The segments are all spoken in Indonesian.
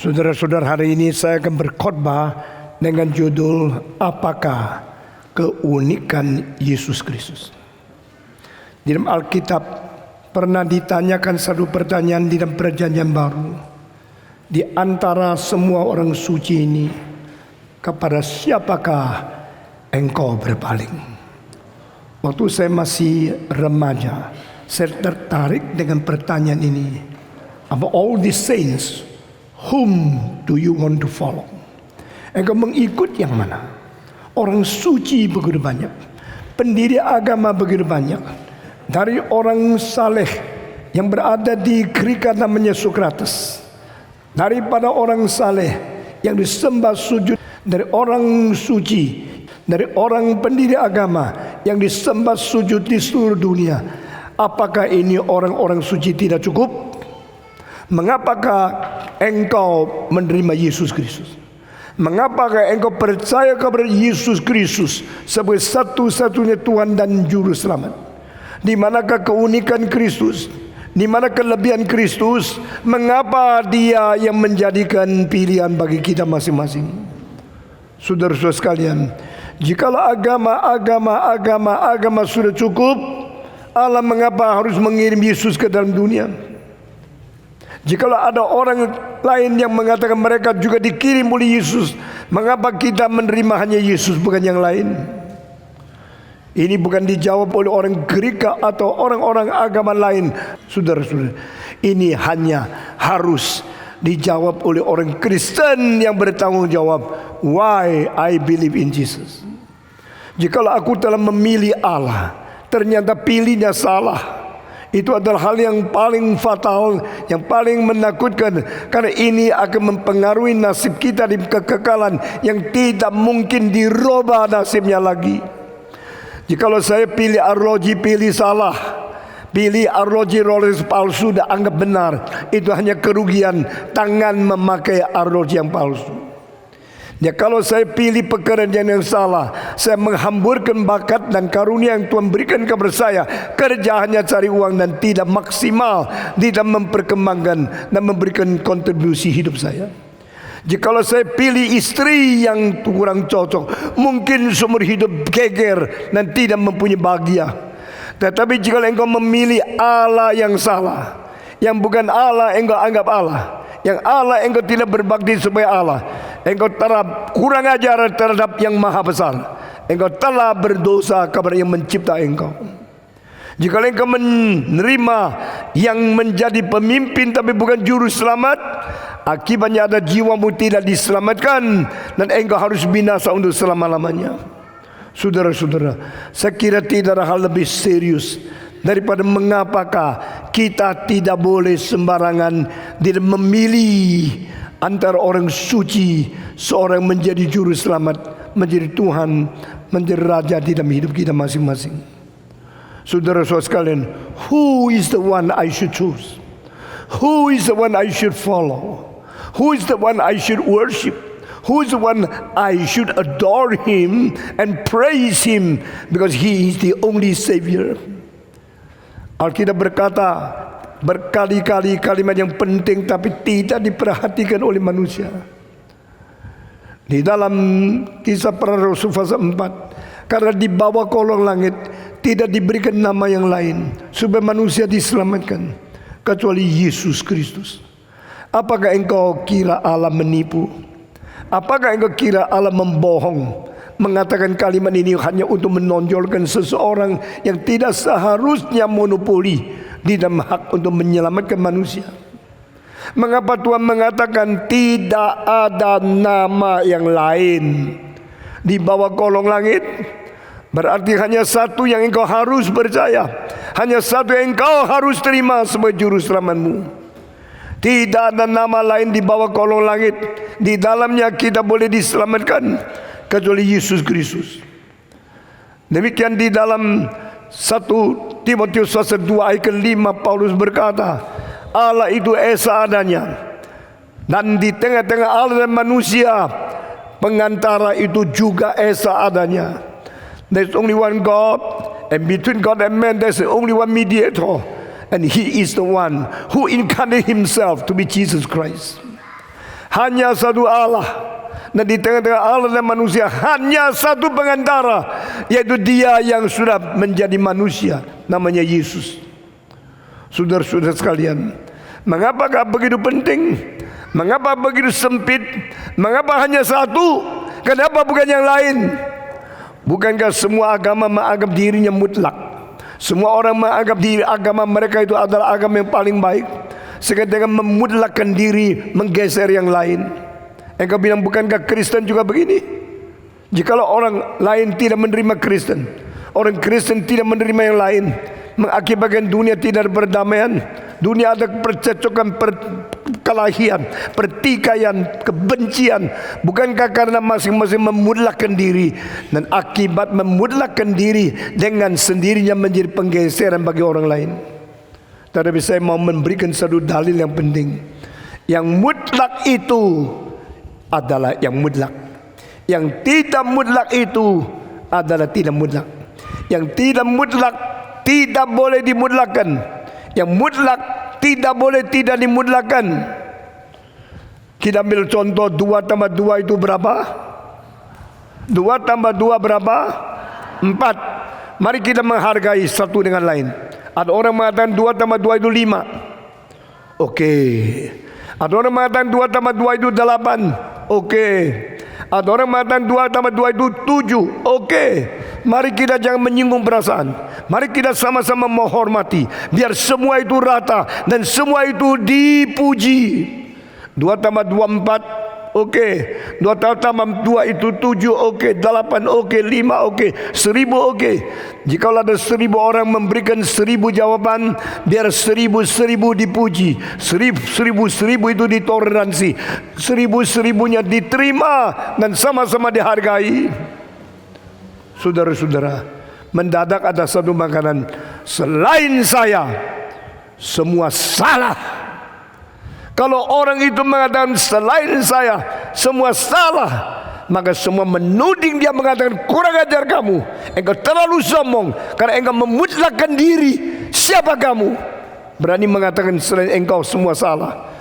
Saudara-saudara, hari ini saya akan berkhotbah dengan judul Apakah Keunikan Yesus Kristus. Di dalam Alkitab pernah ditanyakan satu pertanyaan di dalam Perjanjian Baru. Di antara semua orang suci ini, kepada siapakah engkau berpaling? Waktu saya masih remaja, saya tertarik dengan pertanyaan ini. About all the saints, whom do you want to follow? Engkau mengikut yang mana? Orang suci begitu banyak, pendiri agama begitu banyak. Dari orang saleh yang berada di Krika namanya Sokrates, daripada orang saleh yang disembah sujud, dari orang suci, dari orang pendiri agama yang disembah sujud di seluruh dunia. Apakah ini orang-orang suci tidak cukup? Mengapakah engkau menerima Yesus Kristus? Mengapakah engkau percaya kepada Yesus Kristus sebagai satu-satunya Tuhan dan Juru Selamat? Di manakah keunikan Kristus? Di mana kelebihan Kristus? Mengapa Dia yang menjadikan pilihan bagi kita masing-masing? Saudara-saudara sekalian, jikalau agama sudah cukup, Allah mengapa harus mengirim Yesus ke dalam dunia? Jikalau ada orang lain yang mengatakan mereka juga dikirim oleh Yesus, mengapa kita menerima hanya Yesus bukan yang lain? Ini bukan dijawab oleh orang Greka atau orang-orang agama lain, saudara-saudara. Ini hanya harus dijawab oleh orang Kristen yang bertanggung jawab. Why I believe in Jesus. Jikalau aku telah memilih Allah, ternyata pilihnya salah, Itu adalah hal yang paling fatal, yang paling menakutkan, karena ini akan mempengaruhi nasib kita di kekekalan yang tidak mungkin dirubah nasibnya lagi. Jikalau saya pilih arloji, pilih salah, pilih arloji Rolex palsu dan anggap benar, itu hanya kerugian tangan memakai arloji yang palsu. Ya, kalau saya pilih pekerjaan yang salah, saya menghamburkan bakat dan karunia yang Tuhan berikan kepada saya. Kerja hanya cari uang dan tidak maksimal, tidak memperkembangkan dan memberikan kontribusi hidup saya. Jikalau saya pilih istri yang kurang cocok, mungkin seumur hidup geger dan tidak mempunyai bahagia. Tetapi jika engkau memilih Allah yang salah, yang bukan Allah engkau anggap Allah, yang Allah engkau tidak berbakti sebagai Allah, engkau telah kurang ajar terhadap yang maha besar, engkau telah berdosa kepada yang mencipta engkau. Jika engkau menerima yang menjadi pemimpin tapi bukan juru selamat, akibatnya ada jiwamu tidak diselamatkan dan engkau harus binasa untuk selama-lamanya. Saudara-saudara, saya kira tidak ada hal lebih serius daripada mengapakah kita tidak boleh sembarangan tidak memilih antara orang suci, seorang menjadi juru selamat, menjadi Tuhan, menjadi Raja di dalam hidup kita masing-masing. Saudara-saudara sekalian, who is the one I should choose? Who is the one I should follow? Who is the one I should worship? Who is the one I should adore him and praise him because he is the only Savior? Alkitab berkata berkali-kali kalimat yang penting tapi tidak diperhatikan oleh manusia. Di dalam Kisah Para Rasul pasal 4, karena di bawah kolong langit tidak diberikan nama yang lain supaya manusia diselamatkan kecuali Yesus Kristus. Apakah engkau kira Allah menipu? Apakah engkau kira Allah membohong, mengatakan kalimat ini hanya untuk menonjolkan seseorang yang tidak seharusnya monopoli di dalam hak untuk menyelamatkan manusia? Mengapa Tuhan mengatakan tidak ada nama yang lain di bawah kolong langit? Berarti hanya satu yang engkau harus percaya, hanya satu yang engkau harus terima sebagai juru selamatmu. Tidak ada nama lain di bawah kolong langit, di dalamnya kita boleh diselamatkan kecuali Yesus Kristus. Demikian di dalam 1 Timotius 2 ayat 5 Paulus berkata, Allah itu esa adanya, dan di tengah-tengah Allah dan manusia pengantara itu juga esa adanya. There's only one God, and between God and man there's only one mediator, and he is the one who incarnate himself to be Jesus Christ. Hanya satu Allah, dan di tengah-tengah Allah dan manusia hanya satu pengantara, yaitu Dia yang sudah menjadi manusia, namanya Yesus. Saudara-saudara sekalian, mengapakah begitu penting? Mengapa begitu sempit? Mengapa hanya satu? Kenapa bukan yang lain? Bukankah semua agama menganggap dirinya mutlak? Semua orang menganggap diri agama mereka itu adalah agama yang paling baik, sehingga dengan memutlakkan diri menggeser yang lain. Engkau bilang, bukankah Kristen juga begini? Jikalau orang lain tidak menerima Kristen, orang Kristen tidak menerima yang lain, mengakibatkan dunia tidak berdamaian. Dunia ada percecokan, perkelahian, pertikaian, kebencian. Bukankah karena masing-masing memutlakkan diri, dan akibat memutlakkan diri dengan sendirinya menjadi penggeseran bagi orang lain? Tetapi saya mau memberikan satu dalil yang penting. Yang mutlak itu adalah yang mutlak. Yang tidak mutlak itu adalah tidak mutlak. Yang tidak mutlak tidak boleh dimutlakkan. Yang mutlak tidak boleh tidak dimutlakkan. Kita ambil contoh 2 tambah 2 itu berapa? 2 tambah 2 berapa? 4. Mari kita menghargai satu dengan lain. Ada orang mengatakan 2 tambah 2 itu 5. Oke. Ada orang mengatakan 2 tambah 2 itu 8. Oke. Ada orang mengatakan 2 tambah 2 itu 7. Oke. Mari kita jangan menyinggung perasaan. Mari kita sama-sama menghormati, biar semua itu rata dan semua itu dipuji. 2 tambah 2 4. oke. 2 tambah 2 itu 7, oke. 8, oke. 5, oke. 1000, oke. Jika ada 1000 orang memberikan 1000 jawaban, biar 1000 dipuji, 1000 itu ditoleransi, 1000-nya diterima dan sama-sama dihargai. Saudara-saudara, mendadak ada satu makanan, selain saya semua salah. Kalau orang itu mengatakan selain saya semua salah, maka semua menuding dia, mengatakan kurang ajar kamu, engkau terlalu sombong karena engkau memutlakkan diri. Siapa kamu berani mengatakan selain engkau semua salah?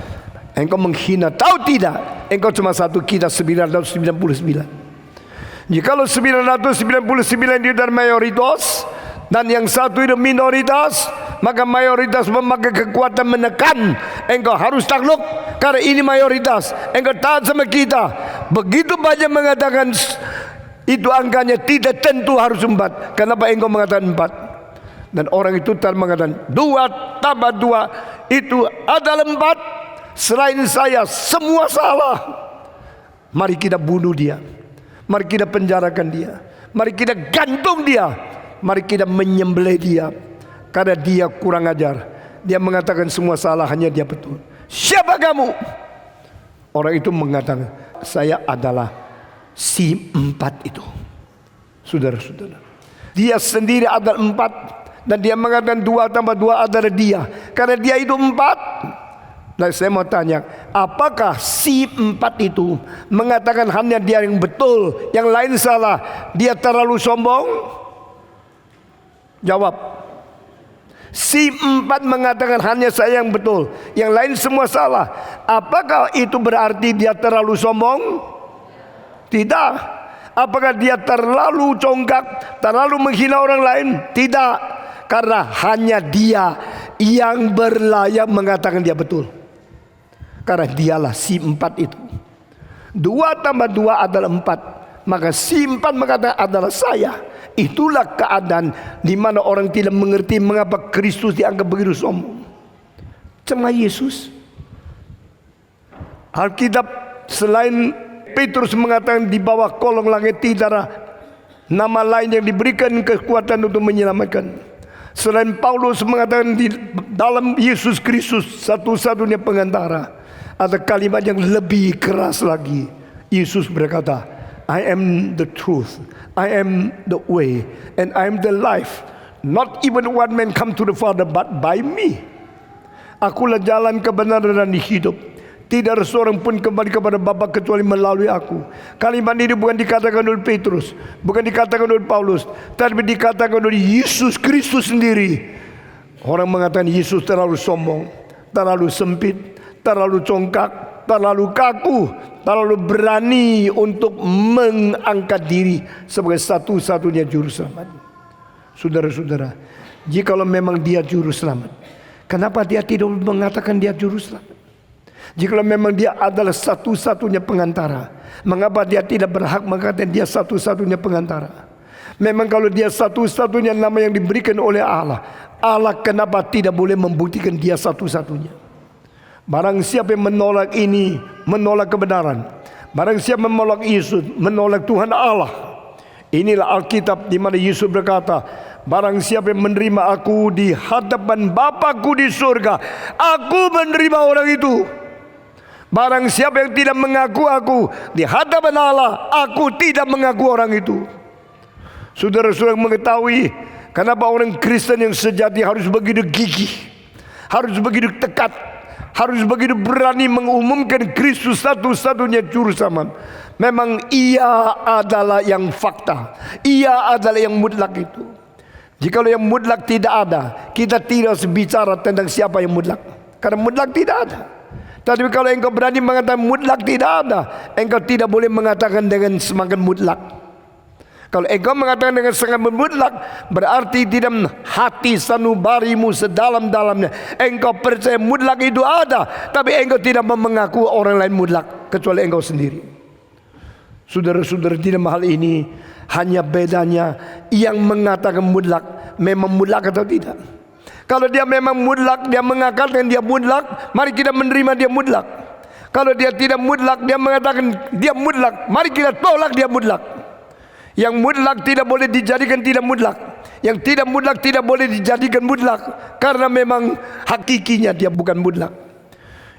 Engkau menghina, tahu tidak engkau cuma satu, kita 999. Jikalau 999 itu adalah mayoritas dan yang satu itu minoritas, maka mayoritas memakai kekuatan menekan. Engkau harus takluk karena ini mayoritas, engkau taat sama kita. Begitu banyak mengatakan itu angkanya tidak tentu harus 4. Kenapa engkau mengatakan 4? Dan orang itu tak mengatakan 2 tambah 2 itu adalah 4. Selain saya semua salah. Mari kita bunuh dia, mari kita penjarakan dia, mari kita gantung dia, mari kita menyembelih dia, karena dia kurang ajar. Dia mengatakan semua salah, hanya dia betul. Siapa kamu? Orang itu mengatakan, saya adalah si 4 itu. Saudara-saudara, dia sendiri adalah 4, dan dia mengatakan 2 tambah 2 adalah dia, karena dia itu 4. Nah, saya mau tanya, apakah si 4 itu mengatakan hanya dia yang betul, yang lain salah? Dia terlalu sombong? Jawab. Si 4 mengatakan hanya saya yang betul, yang lain semua salah. Apakah itu berarti dia terlalu sombong? Tidak. Apakah dia terlalu congkak, terlalu menghina orang lain? Tidak. Karena hanya dia yang berlayak mengatakan dia betul. Karena dialah si 4 itu. 2 tambah 2 adalah 4. Maka si 4 mengatakan adalah saya. Itulah keadaan di mana orang tidak mengerti mengapa Kristus dianggap begitu sombong. Cuma Yesus. Alkitab selain Petrus mengatakan di bawah kolong langit tidak ada nama lain yang diberikan kekuatan untuk menyelamatkan. Selain Paulus mengatakan di dalam Yesus Kristus satu-satunya pengantara. Ada kalimat yang lebih keras lagi. Yesus berkata, I am the truth, I am the way, and I am the life. Not even one man come to the Father but by me. Akulah jalan, kebenaran dan hidup. Tidak ada seorang pun kembali kepada Bapa kecuali melalui aku. Kalimat ini bukan dikatakan oleh Petrus, bukan dikatakan oleh Paulus, tapi dikatakan oleh Yesus Kristus sendiri. Orang mengatakan Yesus terlalu sombong, terlalu sempit, terlalu congkak, terlalu kaku, terlalu berani untuk mengangkat diri sebagai satu-satunya juru selamat. Saudara-saudara, jikalau memang dia juru selamat, kenapa dia tidak mengatakan dia juru selamat? Jikalau memang dia adalah satu-satunya pengantara, mengapa dia tidak berhak mengatakan dia satu-satunya pengantara? Memang kalau dia satu-satunya nama yang diberikan oleh Allah, Allah kenapa tidak boleh membuktikan dia satu-satunya? Barang siapa yang menolak ini, menolak kebenaran. Barang siapa menolak Yesus, menolak Tuhan Allah. Inilah Alkitab di mana Yesus berkata, barang siapa yang menerima aku di hadapan Bapakku di surga, aku menerima orang itu. Barang siapa yang tidak mengaku aku di hadapan Allah, aku tidak mengaku orang itu. Saudara-saudara mengetahui kenapa orang Kristen yang sejati harus begitu gigih, harus begitu tekat, harus begitu berani mengumumkan Kristus satu-satunya juru selamat. Memang ia adalah yang fakta, ia adalah yang mutlak itu. Jikalau yang mutlak tidak ada, kita tidak bicara tentang siapa yang mutlak, karena mutlak tidak ada. Tapi kalau engkau berani mengatakan mutlak tidak ada, engkau tidak boleh mengatakan dengan semakin mutlak. Kalau engkau mengatakan dengan sangat mutlak, berarti di dalam hati sanubarimu sedalam-dalamnya engkau percaya mutlak itu ada, tapi engkau tidak mengaku orang lain mutlak kecuali engkau sendiri. Saudara-saudara, di dalam hal ini hanya bedanya yang mengatakan mutlak memang mutlak atau tidak. Kalau dia memang mutlak, dia mengatakan dia mutlak, mari kita menerima dia mutlak. Kalau dia tidak mutlak, dia mengatakan dia mutlak. Mari kita tolak dia mutlak. Yang mutlak tidak boleh dijadikan tidak mutlak. Yang tidak mutlak tidak boleh dijadikan mutlak, karena memang hakikinya dia bukan mutlak.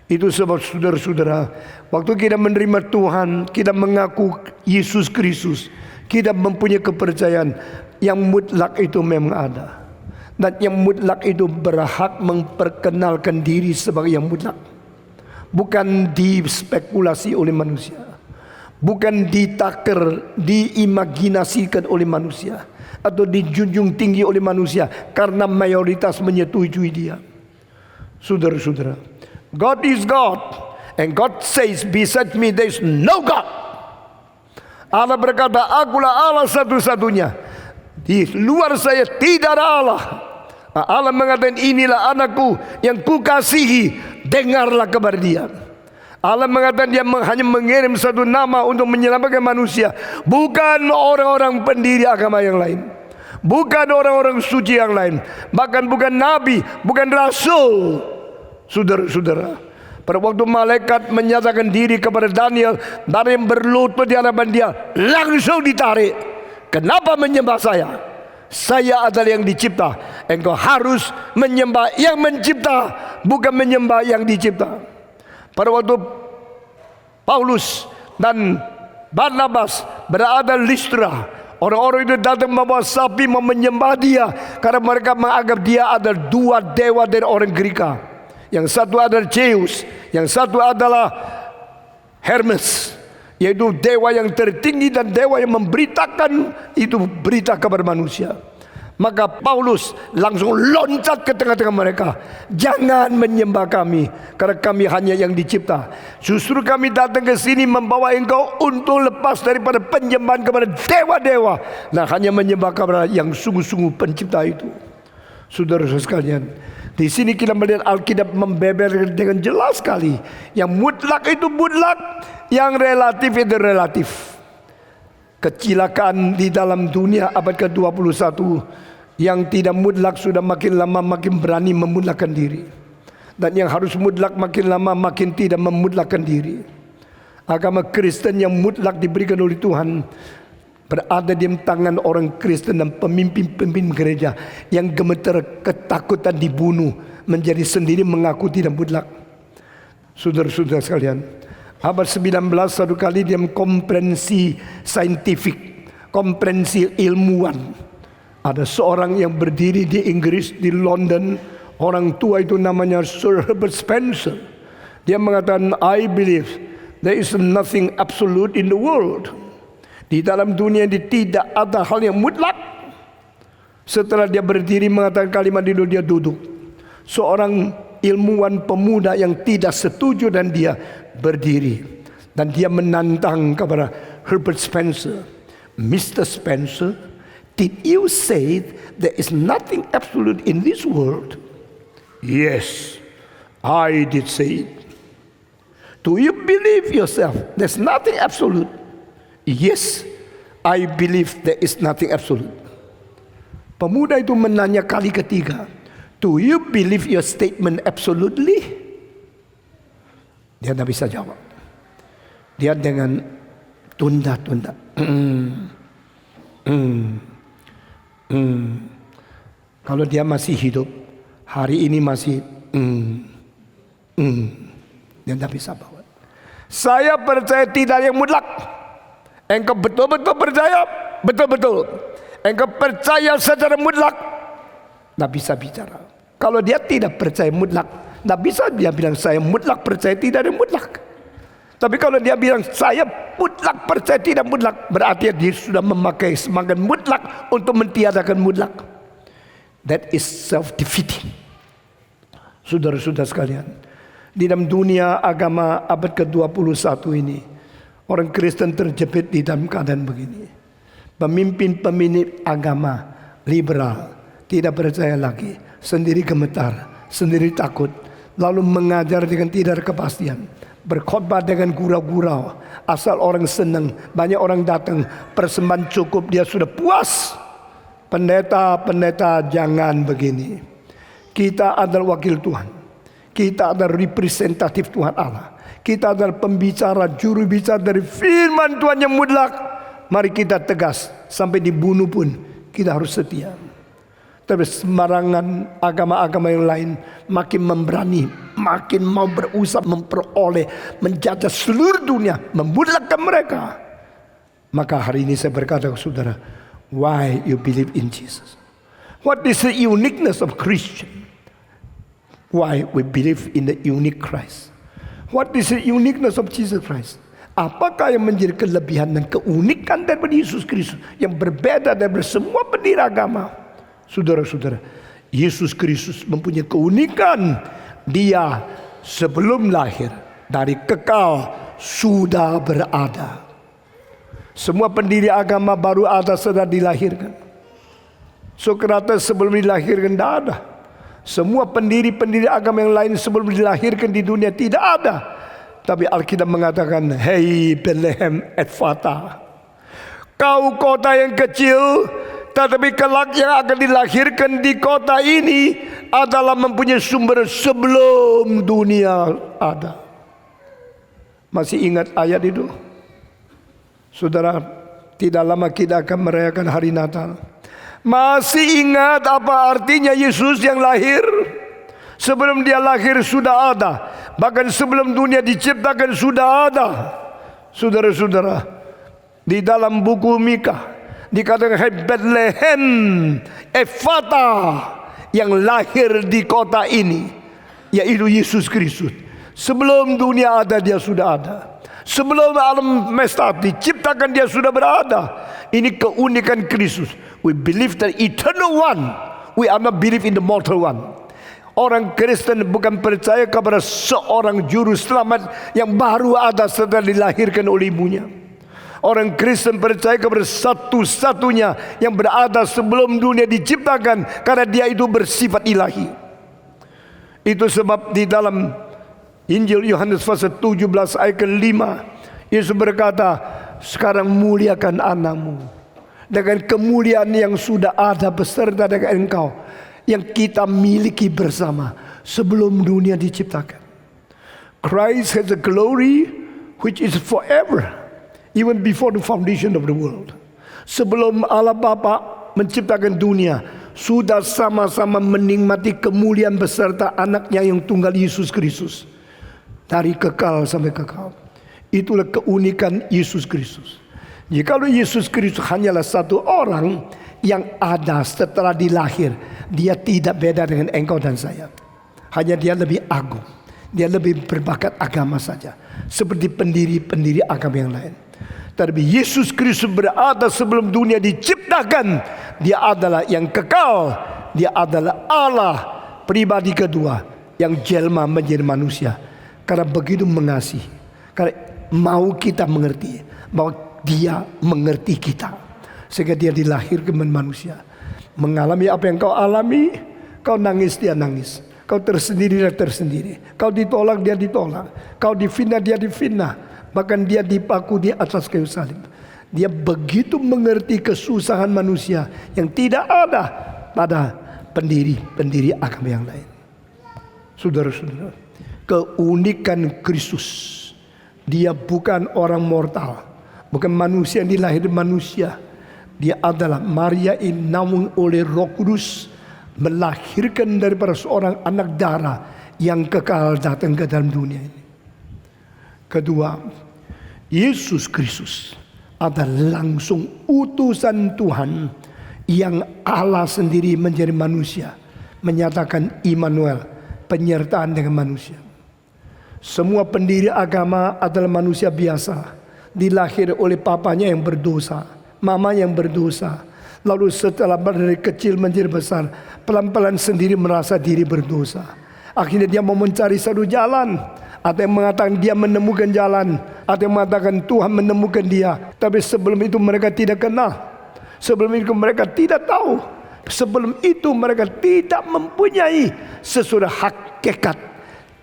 Itu sebab saudara-saudara, waktu kita menerima Tuhan, kita mengaku Yesus Kristus, kita mempunyai kepercayaan yang mutlak itu memang ada. Dan yang mutlak itu berhak memperkenalkan diri sebagai yang mutlak. Bukan dispekulasi oleh manusia, bukan ditakar, diimajinasikan oleh manusia, atau dijunjung tinggi oleh manusia karena mayoritas menyetujui dia. Saudara-saudara, God is God, and God says, "Beside me there is no God." Allah berkata, "Akulah Allah satu-satunya, di luar saya tidak ada Allah." Allah mengatakan, "Inilah anakku yang kukasihi, dengarlah kepada dia." Allah mengatakan dia hanya mengirim satu nama untuk menyelamatkan manusia, bukan orang-orang pendiri agama yang lain, bukan orang-orang suci yang lain, bahkan bukan nabi, bukan rasul. Saudara-saudara, pada waktu malaikat menyatakan diri kepada Daniel, Daniel berlutut di hadapan dia, langsung ditarik. "Kenapa menyembah saya? Saya adalah yang dicipta. Engkau harus menyembah yang mencipta, bukan menyembah yang dicipta." Pada waktu Paulus dan Barnabas berada di Listra, orang-orang itu datang membawa sapi mau menyembah dia, karena mereka menganggap dia adalah dua dewa dari orang Greka. Yang satu adalah Zeus, yang satu adalah Hermes, yaitu dewa yang tertinggi dan dewa yang memberitakan itu berita kepada manusia. Maka Paulus langsung loncat ke tengah-tengah mereka. "Jangan menyembah kami, karena kami hanya yang dicipta. Justru kami datang ke sini membawa engkau untuk lepas daripada penyembahan kepada dewa-dewa, dan hanya menyembah kepada yang sungguh-sungguh pencipta itu." Saudara-saudara sekalian, di sini kita melihat Alkitab membeberkan dengan jelas sekali, yang mutlak itu mutlak, yang relatif itu relatif. Kecelakaan di dalam dunia abad ke-21, yang tidak mutlak sudah makin lama makin berani memutlakkan diri, dan yang harus mutlak makin lama makin tidak memutlakkan diri. Agama Kristen yang mutlak diberikan oleh Tuhan berada di tangan orang Kristen dan pemimpin-pemimpin gereja yang gemeter ketakutan dibunuh, menjadi sendiri mengaku tidak mutlak. Saudara-saudara sekalian, abad 19 satu kali dia komprehensi saintifik, komprehensi ilmuwan. Ada seorang yang berdiri di Inggris, di London, orang tua itu namanya Sir Herbert Spencer. Dia mengatakan, "I believe there is nothing absolute in the world." Di dalam dunia ini tidak ada hal yang mutlak. Setelah dia berdiri mengatakan kalimat itu, dia duduk. Seorang ilmuwan pemuda yang tidak setuju dan dia berdiri, dan dia menantang kepada Herbert Spencer, "Mr. Spencer, did you say there is nothing absolute in this world?" "Yes, I did say it." "Do you believe yourself there's nothing absolute?" "Yes, I believe there is nothing absolute." Pemuda itu menanya kali ketiga, "Do you believe your statement absolutely?" Dia tidak bisa jawab. Dia dengan tunda-tunda. Kalau dia masih hidup, hari ini masih dia tidak bisa bawa. "Saya percaya tidak ada yang mutlak." "Engkau betul-betul percaya?" "Betul-betul." "Engkau percaya secara mutlak?" Tidak bisa bicara. Kalau dia tidak percaya mutlak, tidak bisa dia bilang saya mutlak percaya tidak ada mutlak. Tapi kalau dia bilang saya mutlak percaya tidak mutlak, berarti dia sudah memakai semangat mutlak untuk mentiadakan mutlak. That is self-defeating. Saudara-saudara sekalian, di dalam dunia agama abad ke-21 ini, orang Kristen terjepit di dalam keadaan begini. Pemimpin-pemimpin agama liberal tidak percaya lagi, sendiri gemetar, sendiri takut, lalu mengajar dengan tidak ada kepastian, berkhotbah dengan gurau-gurau, asal orang senang, banyak orang datang, persembahan cukup, dia sudah puas. Pendeta-pendeta, jangan begini. Kita adalah wakil Tuhan, kita adalah representatif Tuhan Allah. Kita adalah pembicara, juru bicara dari firman Tuhan yang mutlak. Mari kita tegas, sampai dibunuh pun kita harus setia. Tapi sembarangan agama-agama yang lain makin memberani, makin mau berusaha memperoleh, menjajah seluruh dunia, memutlakkan mereka. Maka hari ini saya berkata ke saudara, why you believe in Jesus? What is the uniqueness of Christian? Why we believe in the unique Christ? What is the uniqueness of Jesus Christ? Apakah yang menjadi kelebihan dan keunikan daripada Yesus Kristus yang berbeda dari semua pendiri agama? Saudara-saudara, Yesus Kristus mempunyai keunikan. Dia sebelum lahir dari kekal sudah berada. Semua pendiri agama baru ada setelah dilahirkan. Sokrates sebelum dilahirkan tidak ada. Semua pendiri-pendiri agama yang lain sebelum dilahirkan di dunia tidak ada. Tapi Alkitab mengatakan, hei Bethlehem Ephata, kau kota yang kecil, tetapi kelak yang akan dilahirkan di kota ini adalah mempunyai sumber sebelum dunia ada. Masih ingat ayat itu? Saudara, tidak lama kita akan merayakan hari Natal. Masih ingat apa artinya Yesus yang lahir? Sebelum dia lahir sudah ada. Bahkan sebelum dunia diciptakan sudah ada. Saudara-saudara, di dalam buku Mika dikatakan, hai Bethlehem Ephata, yang lahir di kota ini, yaitu Yesus Kristus. Sebelum dunia ada, dia sudah ada. Sebelum alam semesta diciptakan, dia sudah berada. Ini keunikan Kristus. We believe the eternal one. We are not believe in the mortal one. Orang Kristen bukan percaya kepada seorang juru selamat yang baru ada setelah dilahirkan oleh ibunya. Orang Kristen percaya kepada satu-satunya yang berada sebelum dunia diciptakan, karena dia itu bersifat ilahi. Itu sebab di dalam Injil Yohanes pasal 17 ayat ke-5, Yesus berkata, sekarang muliakan anakmu dengan kemuliaan yang sudah ada beserta dengan engkau, yang kita miliki bersama sebelum dunia diciptakan. Christ has a glory which is forever, even before the foundation of the world. Sebelum Allah Bapa menciptakan dunia, sudah sama-sama menikmati kemuliaan beserta anaknya yang tunggal Yesus Kristus. Dari kekal sampai kekal. Itulah keunikan Yesus Kristus. Jikalau Yesus Kristus hanyalah satu orang yang ada setelah dilahir, dia tidak beda dengan engkau dan saya. Hanya dia lebih agung, dia lebih berbakat agama saja, seperti pendiri-pendiri agama yang lain. Tapi Yesus Kristus berada sebelum dunia diciptakan. Dia adalah yang kekal. Dia adalah Allah pribadi kedua yang jelma menjadi manusia. Karena begitu mengasihi, karena mau kita mengerti bahwa dia mengerti kita, sehingga dia dilahirkan menjadi manusia. Mengalami apa yang kau alami, kau nangis dia nangis, kau tersendiri dia tersendiri, kau ditolak dia ditolak, kau difitnah dia difitnah, bahkan dia dipaku di atas kayu salib. Dia begitu mengerti kesusahan manusia yang tidak ada pada pendiri-pendiri agama yang lain. Saudara-saudara, keunikan Kristus, dia bukan orang mortal, bukan manusia yang dilahirkan manusia. Dia adalah Maria yang namun oleh Roh Kudus melahirkan daripada seorang anak darah yang kekal datang ke dalam dunia ini. Kedua, Yesus Kristus adalah langsung utusan Tuhan yang Allah sendiri menjadi manusia, menyatakan Immanuel, penyertaan dengan manusia. Semua pendiri agama adalah manusia biasa, dilahir oleh papanya yang berdosa, mama yang berdosa. Lalu setelah dari kecil menjadi besar, pelan-pelan sendiri merasa diri berdosa. Akhirnya dia mau mencari satu jalan. Ada yang mengatakan dia menemukan jalan, ada yang mengatakan Tuhan menemukan dia. Tapi sebelum itu mereka tidak kenal. Sebelum itu mereka tidak tahu. Sebelum itu mereka tidak mempunyai sesuatu hakikat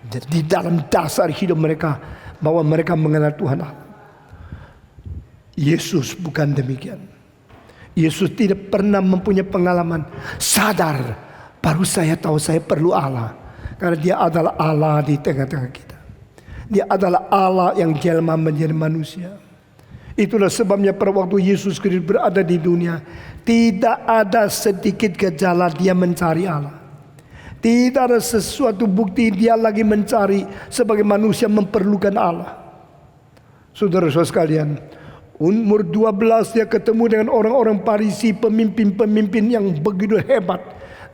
di dalam dasar hidup mereka bahwa mereka mengenal Tuhan Allah. Yesus bukan demikian. Yesus tidak pernah mempunyai pengalaman sadar, baru saya tahu saya perlu Allah, karena dia adalah Allah di tengah-tengah kita. Dia adalah Allah yang jelma menjadi manusia. Itulah sebabnya pada waktu Yesus Kristus berada di dunia, tidak ada sedikit gejala dia mencari Allah. Tidak ada sesuatu bukti dia lagi mencari sebagai manusia memerlukan Allah. Saudara-saudara sekalian, umur 12 dia ketemu dengan orang-orang Farisi, pemimpin-pemimpin yang begitu hebat.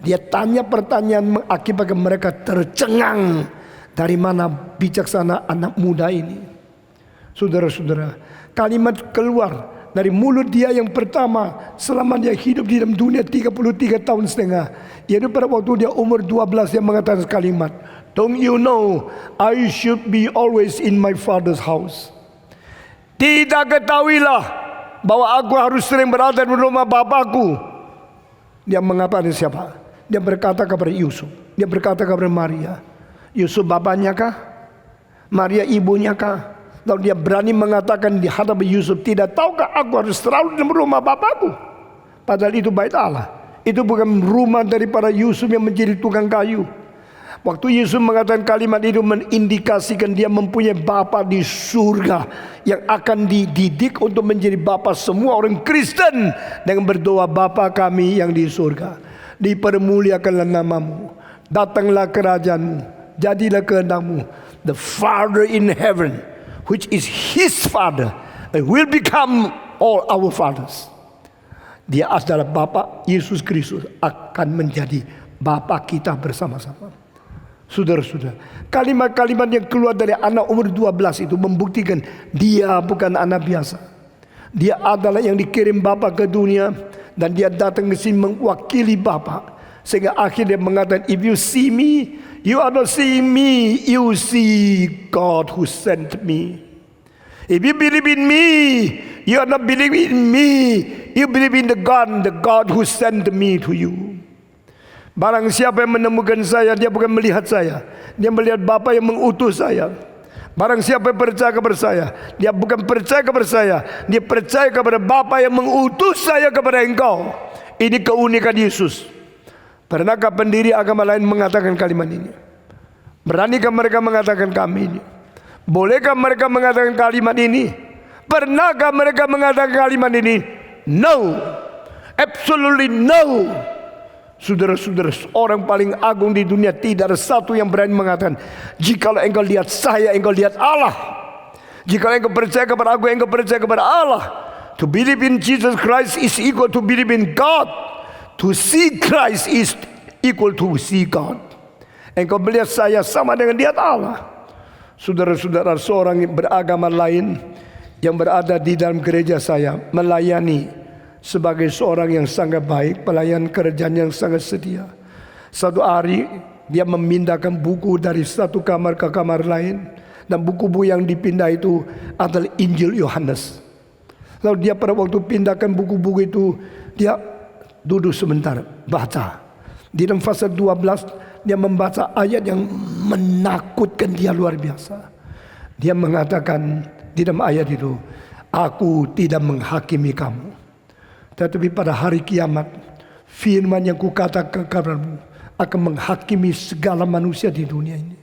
Dia tanya pertanyaan mengakibatkan mereka tercengang. Dari mana bijaksana anak muda ini? Saudara-saudara, kalimat keluar dari mulut dia yang pertama selama dia hidup di dalam dunia 33 tahun setengah, yaitu pada waktu dia umur 12 dia mengatakan kalimat, "Don't you know I should be always in my father's house?" Tidak ketahuilah bahwa aku harus sering berada di rumah bapakku. Dia mengatakan siapa? Dia berkata kepada Yusuf. Dia berkata kepada Maria. Yusuf bapaknya kah? Maria ibunya kah? Lalu dia berani mengatakan di hadapan Yusuf, tidak tahukah aku harus selalu di rumah bapakku? Padahal itu bait Allah. Itu bukan rumah daripada Yusuf yang menjadi tukang kayu. Waktu Yusuf mengatakan kalimat itu mengindikasikan dia mempunyai bapa di surga yang akan dididik untuk menjadi bapa semua orang Kristen dengan berdoa, Bapa kami yang di surga, dipermuliakanlah namamu, datanglah kerajaanmu, jadilah kehendakmu. The Father in heaven, which is His Father, will become all our fathers. Dia adalah Bapa Yesus Kristus akan menjadi Bapa kita bersama-sama. Saudara-saudara, kalimat-kalimat yang keluar dari anak umur 12 itu membuktikan dia bukan anak biasa. Dia adalah yang dikirim Bapa ke dunia, dan dia datang ke sini mewakili Bapa. Sehingga akhirnya mengatakan, if you see me, you are not seeing me, you see God who sent me. If you believe in me, you are not believing in me, you believe in the God who sent me to you. Barang siapa yang menemukan saya, dia bukan melihat saya, dia melihat Bapa yang mengutus saya. Barang siapa yang percaya kepada saya, dia bukan percaya kepada saya, dia percaya kepada Bapa yang mengutus saya kepada engkau. Ini keunikan Yesus. Pernahkah pendiri agama lain mengatakan kalimat ini? Beranikah mereka mengatakan kami ini? Bolehkah mereka mengatakan kalimat ini? Pernahkah mereka mengatakan kalimat ini? No. Absolutely no. Saudara-saudara, orang paling agung di dunia tidak ada satu yang berani mengatakan, jikalau engkau lihat saya, engkau lihat Allah. Jikalau engkau percaya kepada aku, engkau percaya kepada Allah. To believe in Jesus Christ is equal to believe in God. To see Christ is equal to see God. Engkau melihat saya sama dengan lihat Allah. Saudara-saudara, seorang beragama lain yang berada di dalam gereja saya melayani sebagai seorang yang sangat baik, pelayan kerjaan yang sangat setia. Satu hari dia memindahkan buku dari satu kamar ke kamar lain, dan buku-buku yang dipindah itu adalah Injil Yohanes. Lalu dia pada waktu pindahkan buku-buku itu, dia duduk sebentar baca. Di dalam pasal 12 dia membaca ayat yang menakutkan dia luar biasa. Dia mengatakan di dalam ayat itu, aku tidak menghakimi kamu, tetapi pada hari kiamat firman yang kukatakan kepadamu akan menghakimi segala manusia di dunia ini.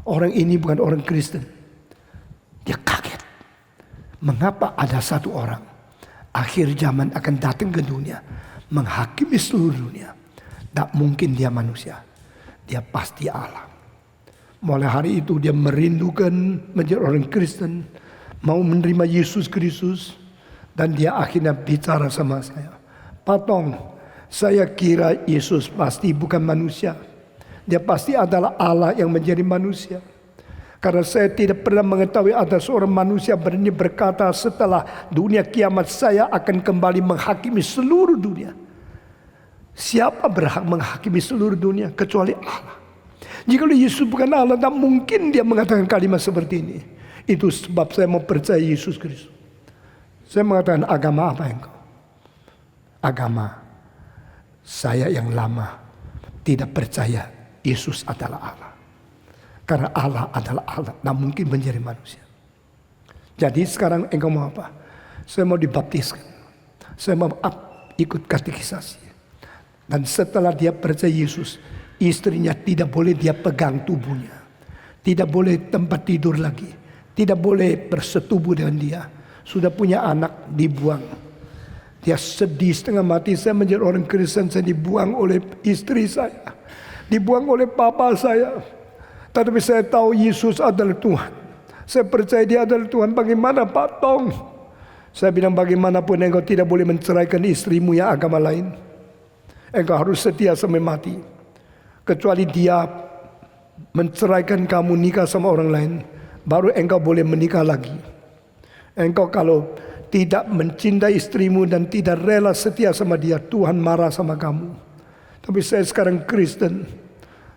Orang ini bukan orang Kristen. Dia kaget. Mengapa ada satu orang akhir zaman akan datang ke dunia menghakimi seluruh dunia? Tak mungkin dia manusia. Dia pasti Allah. Mulai hari itu dia merindukan menjadi orang Kristen, mau menerima Yesus Kristus. Dan dia akhirnya bicara sama saya, Patong, saya kira Yesus pasti bukan manusia. Dia pasti adalah Allah yang menjadi manusia. Karena saya tidak pernah mengetahui ada seorang manusia berani berkata setelah dunia kiamat saya akan kembali menghakimi seluruh dunia. Siapa berhak menghakimi seluruh dunia kecuali Allah? Jika Yesus bukan Allah, tak mungkin dia mengatakan kalimat seperti ini. Itu sebab saya mau percaya Yesus Kristus. Saya mengatakan, agama apa engkau? Agama saya yang lama tidak percaya Yesus adalah Allah. Karena Allah adalah Allah, tak mungkin menjadi manusia. Jadi sekarang engkau mau apa? Saya mau dibaptiskan. Saya mau ikut katekisasi. Dan setelah dia percaya Yesus, istrinya tidak boleh dia pegang tubuhnya. Tidak boleh tempat tidur lagi. Tidak boleh bersetubuh dengan dia. Sudah punya anak, dibuang. Dia sedih setengah mati. Saya menjadi orang Kristen, saya dibuang oleh istri saya. Dibuang oleh papa saya. Tetapi saya tahu Yesus adalah Tuhan. Saya percaya dia adalah Tuhan. Bagaimana Pak Tong? Saya bilang, bagaimanapun engkau tidak boleh menceraikan istrimu yang agama lain. Engkau harus setia sampai mati. Kecuali dia menceraikan kamu, nikah sama orang lain, baru engkau boleh menikah lagi. Engkau kalau tidak mencintai istrimu dan tidak rela setia sama dia, Tuhan marah sama kamu. Tapi saya sekarang Kristen.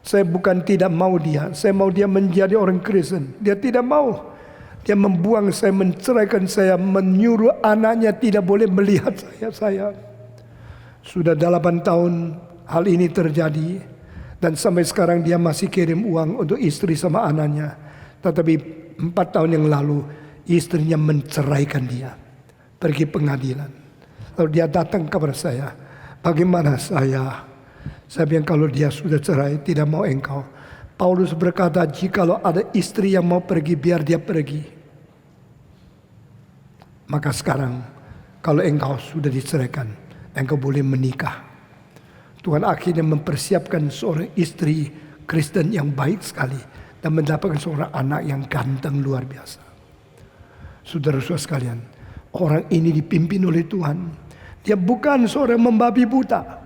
Saya bukan tidak mau dia, saya mau dia menjadi orang Kristen. Dia tidak mau. Dia membuang saya, menceraikan saya, menyuruh anaknya tidak boleh melihat saya. Sudah 8 tahun hal ini terjadi. Dan sampai sekarang dia masih kirim uang untuk istri sama anaknya. Tetapi 4 tahun yang lalu istrinya menceraikan dia. Pergi pengadilan. Lalu dia datang kepada saya. Bagaimana saya? Saya bilang, kalau dia sudah cerai, tidak mau engkau. Paulus berkata, jikalau ada istri yang mau pergi, biar dia pergi. Maka sekarang, kalau engkau sudah diceraikan, engkau boleh menikah. Tuhan akhirnya mempersiapkan seorang istri Kristen yang baik sekali. Dan mendapatkan seorang anak yang ganteng luar biasa. Saudara-saudara sekalian, orang ini dipimpin oleh Tuhan. Dia bukan seorang membabi buta.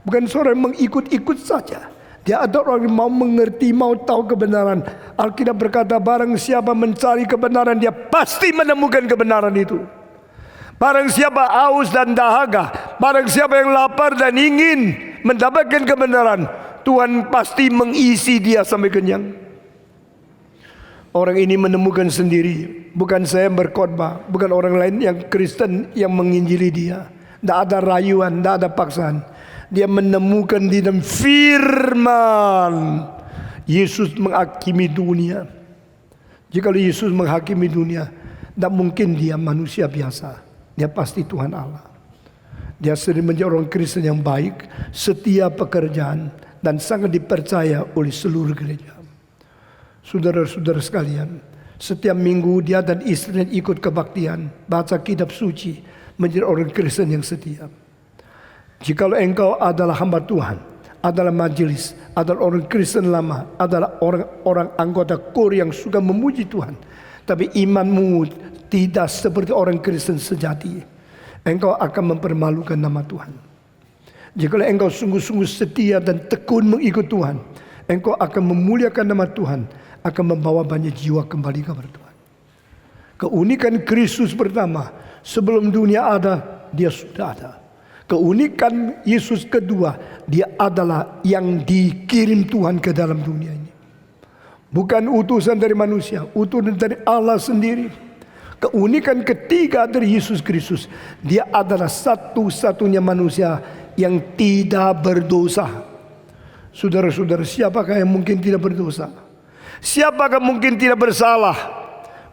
Bukan seorang mengikut-ikut saja. Dia ada orang yang mau mengerti, mau tahu kebenaran. Alkitab berkata, barang siapa mencari kebenaran, dia pasti menemukan kebenaran itu. Barang siapa haus dan dahaga, barang siapa yang lapar dan ingin mendapatkan kebenaran, Tuhan pasti mengisi dia sampai kenyang. Orang ini menemukan sendiri. Bukan saya yang berkhotbah, bukan orang lain yang Kristen yang menginjili dia. Tidak ada rayuan, tidak ada paksaan. Dia menemukan di dalam firman Yesus menghakimi dunia. Jika Yesus menghakimi dunia, tidak mungkin dia manusia biasa. Dia pasti Tuhan Allah. Dia sering menjadi orang Kristen yang baik, setia pekerjaan, dan sangat dipercaya oleh seluruh gereja. Saudara-saudara sekalian, setiap minggu dia dan istrinya ikut kebaktian, baca kitab suci, menjadi orang Kristen yang setia. Jikalau engkau adalah hamba Tuhan, adalah majelis, adalah orang Kristen lama, adalah orang anggota KOR yang suka memuji Tuhan, tapi imanmu tidak seperti orang Kristen sejati, engkau akan mempermalukan nama Tuhan. Jikalau engkau sungguh-sungguh setia dan tekun mengikut Tuhan, engkau akan memuliakan nama Tuhan, akan membawa banyak jiwa kembali kepada Tuhan. Keunikan Kristus pertama, sebelum dunia ada, dia sudah ada. Keunikan Yesus kedua, dia adalah yang dikirim Tuhan ke dalam dunia ini. Bukan utusan dari manusia, utusan dari Allah sendiri. Keunikan ketiga dari Yesus Kristus, dia adalah satu-satunya manusia yang tidak berdosa. Saudara-saudara, siapakah yang mungkin tidak berdosa? Siapakah mungkin tidak bersalah?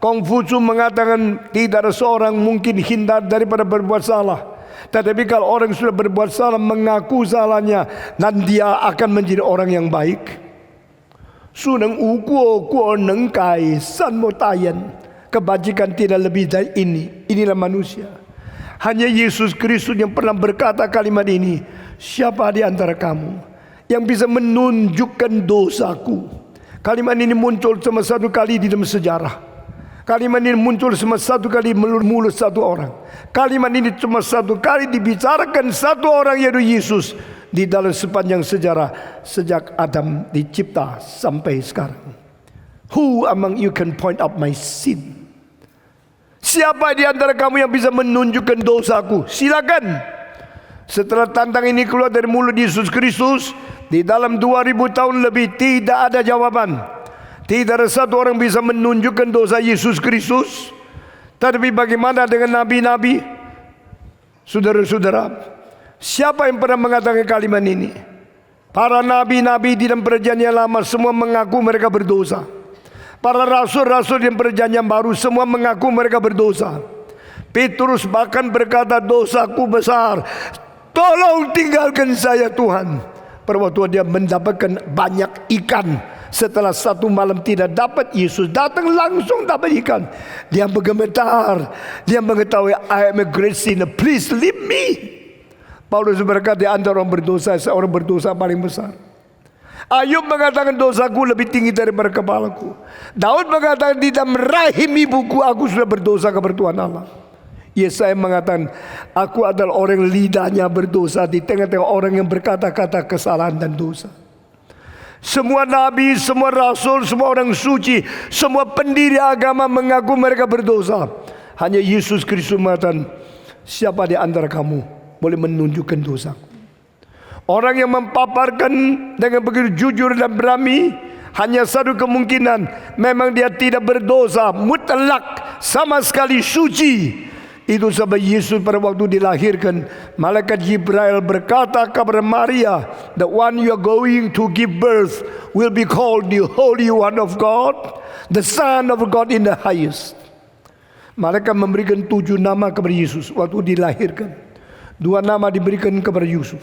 Konghucu mengatakan tidak ada seorang mungkin hindar daripada berbuat salah. Tetapi kalau orang sudah berbuat salah, mengaku salahnya, dan dia akan menjadi orang yang baik. Suneng uguo guo nengkai san mo tayan. Kebajikan tidak lebih dari ini. Inilah manusia. Hanya Yesus Kristus yang pernah berkata kalimat ini. Siapa di antara kamu yang bisa menunjukkan dosaku? Kalimat ini muncul cuma satu kali di dalam sejarah. Kalimat ini muncul cuma satu kali melalui mulut satu orang. Kalimat ini cuma satu kali dibicarakan satu orang, yaitu Yesus, di dalam sepanjang sejarah sejak Adam dicipta sampai sekarang. Who among you can point out my sin? Siapa di antara kamu yang bisa menunjukkan dosaku? Silakan. Setelah tantang ini keluar dari mulut Yesus Kristus, di dalam 2000 tahun lebih tidak ada jawaban. Tidak ada satu orang bisa menunjukkan dosa Yesus Kristus. Tapi bagaimana dengan nabi-nabi? Saudara-saudara, siapa yang pernah mengatakan kalimat ini? Para nabi-nabi di dalam perjanjian lama semua mengaku mereka berdosa. Para rasul-rasul di dalam perjanjian baru semua mengaku mereka berdosa. Petrus bahkan berkata, dosaku besar, tolong tinggalkan saya Tuhan. Pada waktu dia mendapatkan banyak ikan, Setelah 1 malam tidak dapat, Yesus datang langsung dapat ikan. Dia bergemetar. Dia mengetahui, I am a great sinner, please leave me. Paulus berkata, di antara orang berdosa, seorang berdosa paling besar. Ayub mengatakan, dosaku lebih tinggi daripada kepalaku. Daud mengatakan, di dalam rahim ibuku aku sudah berdosa kepada Tuhan Allah. Yesaya mengatakan, aku adalah orang yang lidahnya berdosa di tengah-tengah orang yang berkata-kata kesalahan dan dosa. Semua nabi, semua rasul, semua orang suci, semua pendiri agama mengaku mereka berdosa. Hanya Yesus Kristus mengatakan, siapa di antara kamu boleh menunjukkan dosaku? Orang yang mempaparkan dengan begitu jujur dan berani, hanya satu kemungkinan, memang dia tidak berdosa, mutlak, sama sekali suci. Itu sebab Yesus pada waktu dilahirkan, malaikat Jibril berkata kepada Maria, the one you are going to give birth will be called the Holy One of God, the Son of God in the highest. Malaikat memberikan 7 nama kepada Yesus waktu dilahirkan. 2 nama diberikan kepada Yusuf,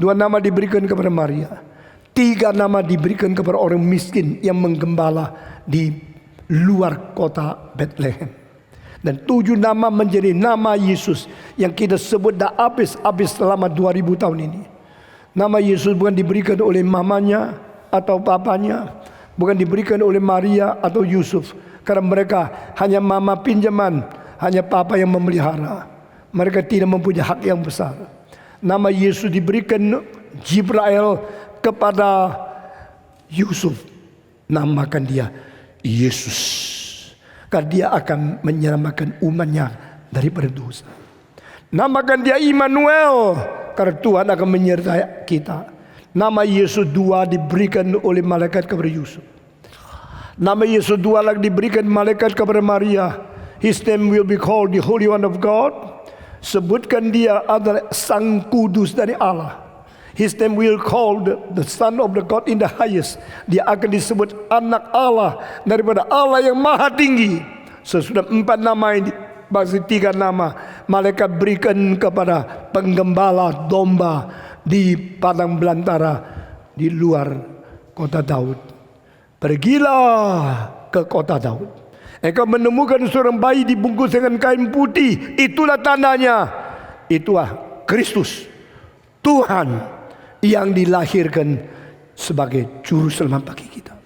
2 nama diberikan kepada Maria, 3 nama diberikan kepada orang miskin yang menggembala di luar kota Bethlehem. Dan 7 nama menjadi nama Yesus yang kita sebut dah habis selama 2000 tahun ini. Nama Yesus bukan diberikan oleh mamanya atau papanya, bukan diberikan oleh Maria atau Yusuf, karena mereka hanya mama pinjaman, hanya papa yang memelihara. Mereka tidak mempunyai hak yang besar. Nama Yesus diberikan Jibril kepada Yusuf. Namakan dia Yesus, karena dia akan menyelamatkan umatnya daripada dosa. Namakan dia Immanuel, karena Tuhan akan menyertai kita. Nama Yesus 2 diberikan oleh malaikat kepada Yusuf. Nama Yesus 2 lagi diberikan malaikat kepada Maria. His name will be called the Holy One of God. Sebutkan dia adalah Sang Kudus dari Allah. His name will called the Son of the God in the highest. Dia akan disebut anak Allah daripada Allah yang maha tinggi. Sesudah 4 nama ini, masih 3 nama malaikat berikan kepada penggembala domba di padang belantara di luar kota Daud. Pergilah ke kota Daud. Engkau menemukan seorang bayi dibungkus dengan kain putih. Itulah tandanya. Itulah Kristus, Tuhan yang dilahirkan sebagai juru selamat bagi kita.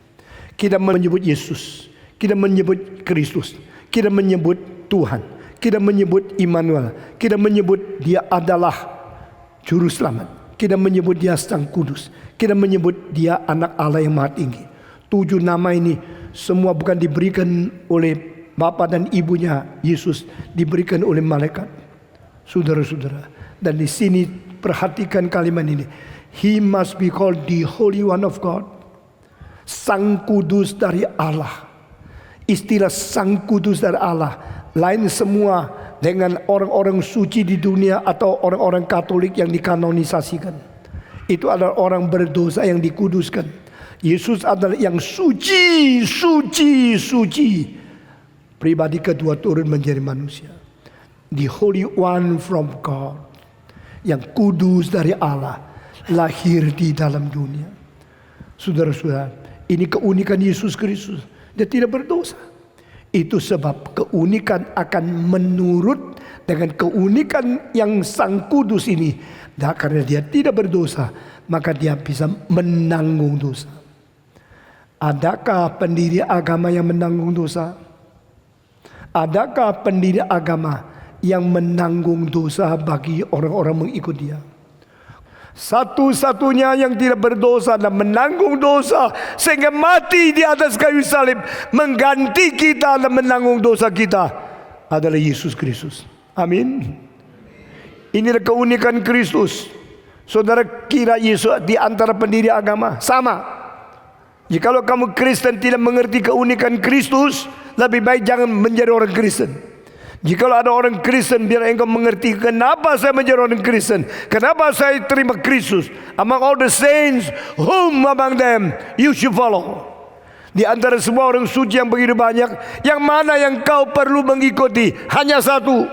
Kita menyebut Yesus, kita menyebut Kristus, kita menyebut Tuhan, kita menyebut Immanuel, kita menyebut dia adalah juru selamat, kita menyebut dia Sang Kudus, kita menyebut dia anak Allah yang maha tinggi. 7 nama ini semua bukan diberikan oleh bapa dan ibunya Yesus, diberikan oleh malaikat. Saudara-saudara, dan di sini perhatikan kalimat ini. He must be called the Holy One of God, Sang Kudus dari Allah. Istilah Sang Kudus dari Allah lain semua dengan orang-orang suci di dunia atau orang-orang Katolik yang dikanonisasikan. Itu adalah orang berdosa yang dikuduskan. Yesus adalah yang suci, suci, suci. Pribadi kedua turun menjadi manusia. The Holy One from God, yang kudus dari Allah, lahir di dalam dunia. Saudara-saudara, ini keunikan Yesus Kristus. Dia tidak berdosa. Itu sebab keunikan akan menurut dengan keunikan yang Sang Kudus ini. Dan karena dia tidak berdosa, maka dia bisa menanggung dosa. Adakah pendiri agama yang menanggung dosa? Adakah pendiri agama yang menanggung dosa bagi orang-orang mengikut dia? Satu-satunya yang tidak berdosa dan menanggung dosa sehingga mati di atas kayu salib mengganti kita dan menanggung dosa kita adalah Yesus Kristus. Amin. Inilah keunikan Kristus. Saudara kira Yesus di antara pendiri agama? Sama. Jikalau kamu Kristen tidak mengerti keunikan Kristus, lebih baik jangan menjadi orang Kristen. Jikalau ada orang Kristen, biar engkau mengerti kenapa saya menjadi orang Kristen, kenapa saya terima Kristus. Among all the saints, whom among them you should follow. Di antara semua orang suci yang begitu banyak, yang mana yang kau perlu mengikuti? Hanya satu.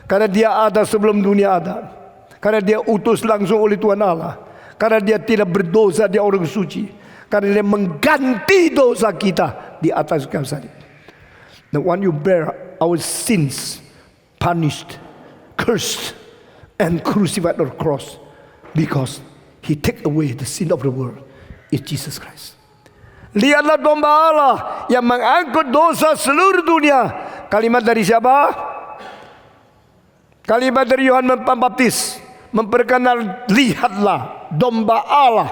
Karena dia ada sebelum dunia ada. Karena dia utus langsung oleh Tuhan Allah. Karena dia tidak berdosa, dia orang suci. Karena dia mengganti dosa kita di atas kayu salib. The one you bear our sins, punished, cursed, and crucified on the cross, because He take away the sin of the world, is Jesus Christ. Lihatlah domba Allah yang mengangkut dosa seluruh dunia. Kalimat dari siapa? Kalimat dari Yohanes Pembaptis memperkenal, lihatlah domba Allah,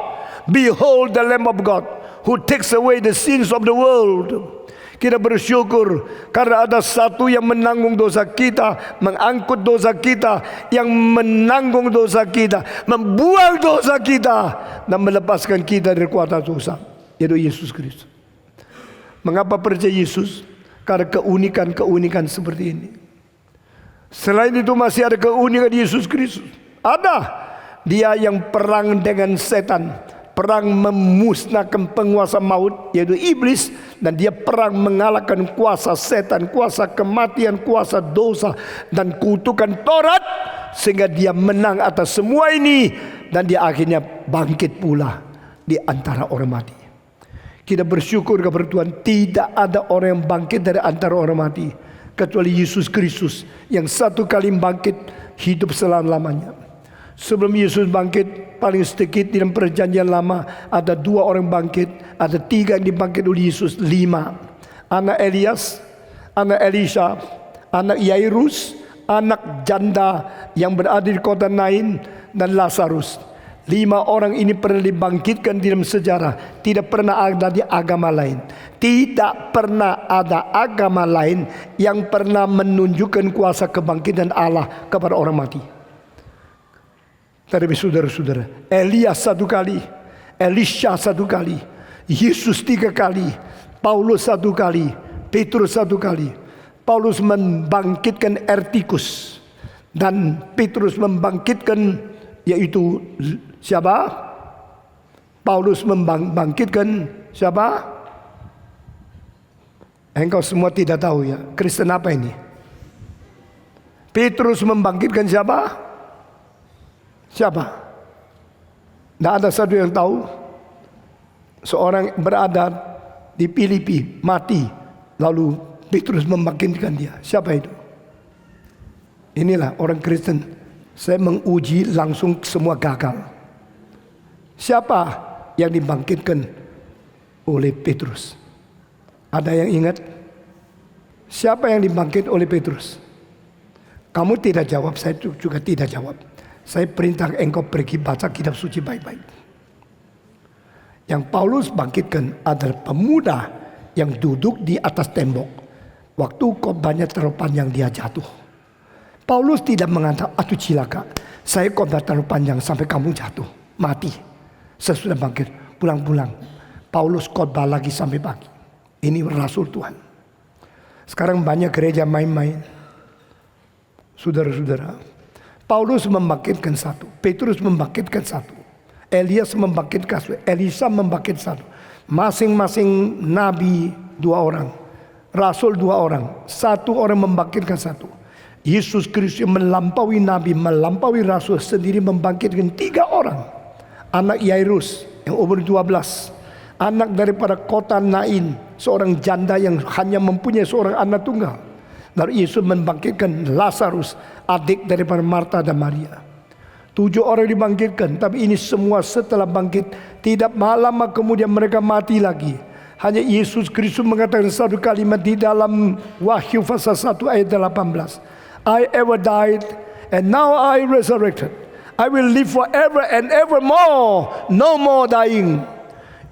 behold the Lamb of God who takes away the sins of the world. Kita bersyukur karena ada satu yang menanggung dosa kita, mengangkut dosa kita, yang menanggung dosa kita, membuang dosa kita, dan melepaskan kita dari kuasa dosa, yaitu Yesus Kristus. Mengapa percaya Yesus? Karena keunikan-keunikan seperti ini. Selain itu masih ada keunikan Yesus Kristus. Ada. Dia yang perang dengan setan, perang memusnahkan penguasa maut, yaitu iblis, dan dia perang mengalahkan kuasa setan, kuasa kematian, kuasa dosa, dan kutukan Taurat, sehingga dia menang atas semua ini, dan dia akhirnya bangkit pula di antara orang mati. Kita bersyukur kepada Tuhan, tidak ada orang yang bangkit dari antara orang mati kecuali Yesus Kristus yang satu kali bangkit, hidup selama-lamanya. Sebelum Yesus bangkit, paling sedikit di dalam perjanjian lama ada 2 orang bangkit, ada 3 yang dibangkit oleh Yesus, 5. Anak Elias, anak Elisha, anak Yairus, anak janda yang berada di kota Nain, dan Lazarus. 5 orang ini pernah dibangkitkan di dalam sejarah. Tidak pernah ada di agama lain. Tidak pernah ada agama lain yang pernah menunjukkan kuasa kebangkitan Allah kepada orang mati. Tapi saudara-saudara, Elias 1 kali, Elisha 1 kali, Yesus 3 kali, Paulus 1 kali, Petrus 1 kali. Paulus membangkitkan Ertikus, dan Petrus membangkitkan, yaitu siapa? Paulus membangkitkan siapa? Engkau semua tidak tahu ya, Kristen apa ini? Petrus membangkitkan siapa? Siapa? Tidak ada satu yang tahu. Seorang berada di Filipi, mati, lalu Petrus membangkitkan dia. Siapa itu? Inilah orang Kristen. Saya menguji langsung semua gagal. Siapa yang dibangkitkan oleh Petrus? Ada yang ingat? Siapa yang dibangkit oleh Petrus? Kamu tidak jawab, saya juga tidak jawab. Saya perintah engkau pergi baca kitab suci baik-baik. Yang Paulus bangkitkan adalah pemuda yang duduk di atas tembok. Waktu khotbahnya terlalu panjang, dia jatuh. Paulus tidak mengatakan, "Aduh cilaka, saya khotbah terlalu panjang sampai kamu jatuh, mati. Saya sudah bangkit, pulang-pulang." Paulus khotbah lagi sampai pagi. Ini Rasul Tuhan. Sekarang banyak gereja main-main. Saudara-saudara, Paulus membangkitkan 1, Petrus membangkitkan 1, Elias membangkitkan 1, Elisa membangkitkan 1. Masing-masing nabi 2 orang, rasul 2 orang, 1 orang membangkitkan 1. Yesus Kristus yang melampaui nabi, melampaui rasul, sendiri membangkitkan 3 orang. Anak Yairus yang umur 12, anak daripada kota Nain, seorang janda yang hanya mempunyai seorang anak tunggal. Lalu Yesus membangkitkan Lazarus, adik daripada Marta dan Maria. 7 orang dibangkitkan, tapi ini semua setelah bangkit. Tidak lama kemudian mereka mati lagi. Hanya Yesus Kristus mengatakan satu kalimat di dalam Wahyu pasal 1 ayat 18. I ever died and now I resurrected. I will live forever and evermore. No more dying.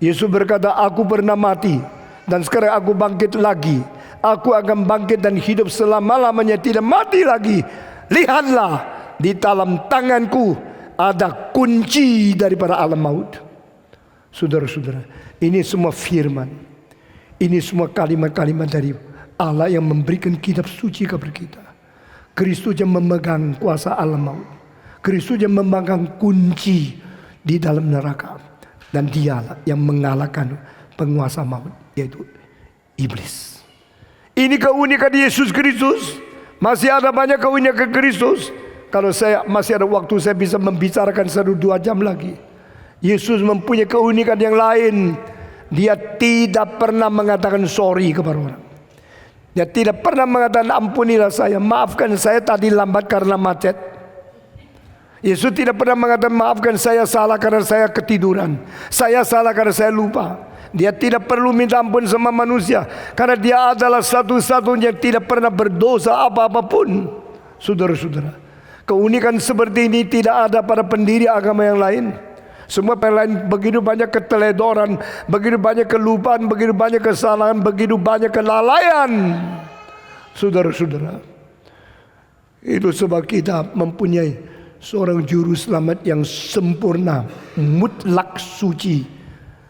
Yesus berkata, aku pernah mati dan sekarang aku bangkit lagi. Aku akan bangkit dan hidup selama-lamanya, tidak mati lagi. Lihatlah, di dalam tanganku ada kunci daripada alam maut. Saudara-saudara, ini semua firman. Ini semua kalimat-kalimat dari Allah yang memberikan kitab suci kepada kita. Kristus yang memegang kuasa alam maut. Kristus yang memegang kunci di dalam neraka. Dan dialah yang mengalahkan penguasa maut, yaitu iblis. Ini keunikan Yesus Kristus. Masih ada banyak keunikan Kristus. Kalau saya masih ada waktu, saya bisa membicarakan 1-2 jam lagi. Yesus mempunyai keunikan yang lain. Dia tidak pernah mengatakan sorry kepada orang. Dia tidak pernah mengatakan ampunilah saya, maafkan saya tadi lambat karena macet. Yesus tidak pernah mengatakan maafkan saya salah karena saya ketiduran, saya salah karena saya lupa. Dia tidak perlu minta ampun sama manusia, karena dia adalah satu-satunya yang tidak pernah berdosa apa-apapun. Saudara-saudara, keunikan seperti ini tidak ada pada pendiri agama yang lain. Semua yang lain begitu banyak keteledoran, begitu banyak kelupaan, begitu banyak kesalahan, begitu banyak kelalaian. Saudara-saudara, itu sebab kita mempunyai seorang juru selamat yang sempurna, mutlak suci,